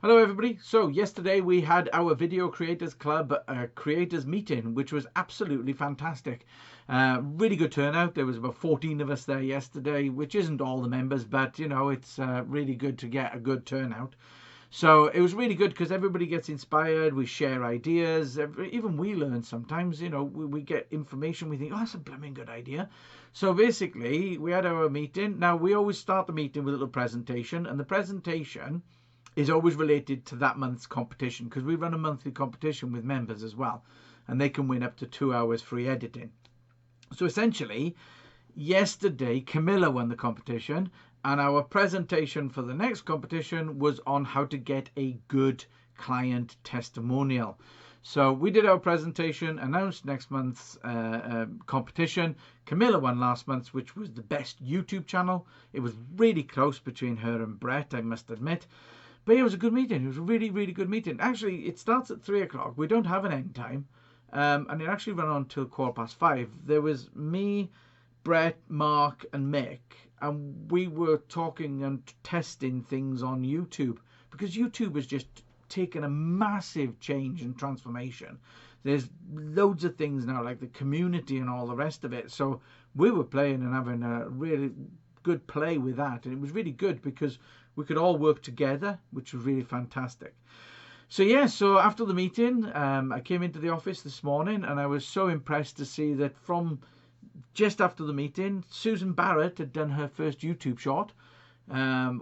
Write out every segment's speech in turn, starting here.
Hello everybody. So yesterday we had our Video Creators Club creators meeting, which was absolutely fantastic. Really good turnout. There was about 14 of us there yesterday, which isn't all the members, but you know, it's really good to get a good turnout. So it was really good because everybody gets inspired. We share ideas. Even we learn sometimes. You know, we get information. We think, oh, that's a blooming good idea. So basically, we had our meeting. Now we always start the meeting with a little presentation, and the presentation is always related to that month's competition, because we run a monthly competition with members as well, and they can win up to 2 hours free editing. So essentially, yesterday Camilla won the competition, and our presentation for the next competition was on how to get a good client testimonial. So we did our presentation, announced next month's competition. Camilla won last month's, which was the best YouTube channel. It was really close between her and Brett, I must admit. But it was a good meeting. It was a really, really good meeting. Actually, it starts at 3 o'clock. We don't have an end time. And it actually ran on till 5:15. There was me, Brett, Mark, and Mick. And we were talking and testing things on YouTube. Because YouTube has just taken a massive change and transformation. There's loads of things now, like the community and all the rest of it. So we were playing and having a really good play with that. And it was really good because we could all work together, which was really fantastic. So yeah, so after the meeting, I came into the office this morning and I was so impressed to see that from just after the meeting, Susan Barrett had done her first YouTube short,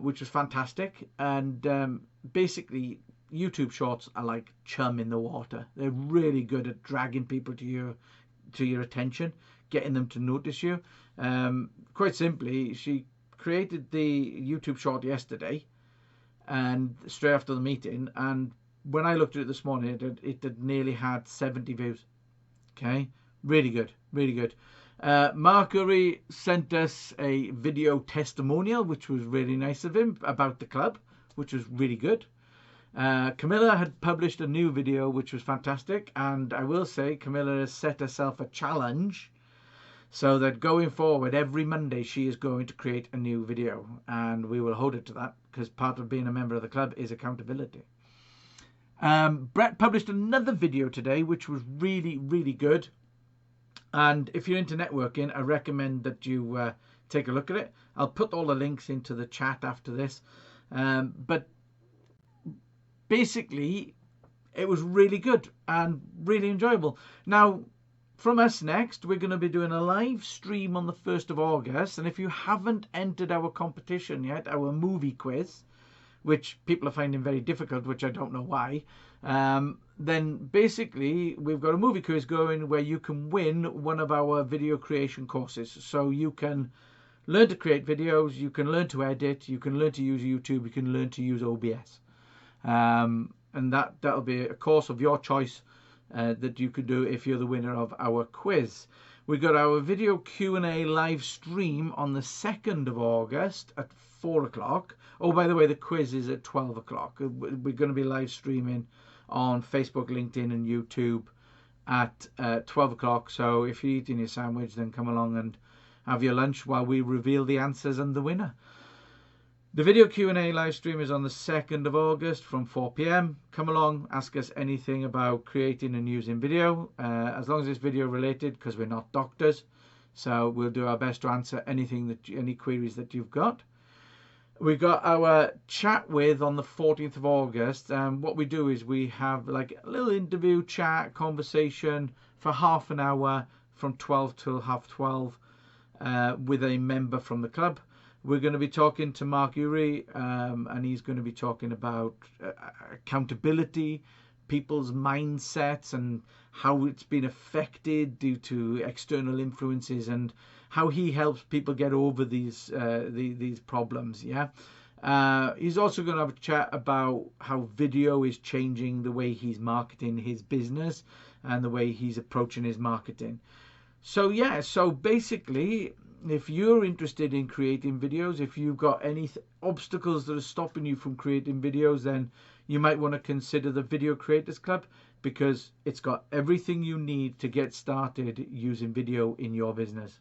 which was fantastic. And basically, YouTube shorts are like chum in the water. They're really good at dragging people to your attention, getting them to notice you. Quite simply, she created the YouTube short yesterday and straight after the meeting, and when I looked at it this morning, it had nearly had 70 views. Okay, really good, really good. Marguerite sent us a video testimonial, which was really nice of him, about the club, which was really good. Camilla had published a new video, which was fantastic, and I will say Camilla has set herself a challenge so that going forward, every Monday, she is going to create a new video, and we will hold it to that, because part of being a member of the club is accountability. Brett published another video today, which was really, really good. And if you're into networking, I recommend that you take a look at it. I'll put all the links into the chat after this. But basically, it was really good and really enjoyable. Now, from us next, we're going to be doing a live stream on the 1st of August. And if you haven't entered our competition yet, our movie quiz, which people are finding very difficult, which I don't know why, then basically we've got a movie quiz going where you can win one of our video creation courses. So you can learn to create videos, you can learn to edit, you can learn to use YouTube, you can learn to use OBS. And that'll be a course of your choice that you could do if you're the winner of our quiz. We got our video Q&A live stream on the 2nd of August at 4 o'clock. Oh, by the way, the quiz is at 12 o'clock. We're going to be live streaming on Facebook, LinkedIn and YouTube at 12 o'clock. So if you're eating your sandwich, then come along and have your lunch while we reveal the answers and the winner. The video Q&A live stream is on the 2nd of August from 4 p.m. Come along, ask us anything about creating and using video, as long as it's video related, because we're not doctors. So we'll do our best to answer any queries that you've got. We got our chat with on the 14th of August. What we do is we have like a little interview, chat, conversation for half an hour from 12 till 12:30 with a member from the club. We're going to be talking to Mark Urey, and he's going to be talking about accountability, people's mindsets and how it's been affected due to external influences, and how he helps people get over these problems. Yeah. He's also going to have a chat about how video is changing the way he's marketing his business and the way he's approaching his marketing. So yeah, so basically, if you're interested in creating videos, if you've got any obstacles that are stopping you from creating videos, then you might want to consider the Video Creators Club, because it's got everything you need to get started using video in your business.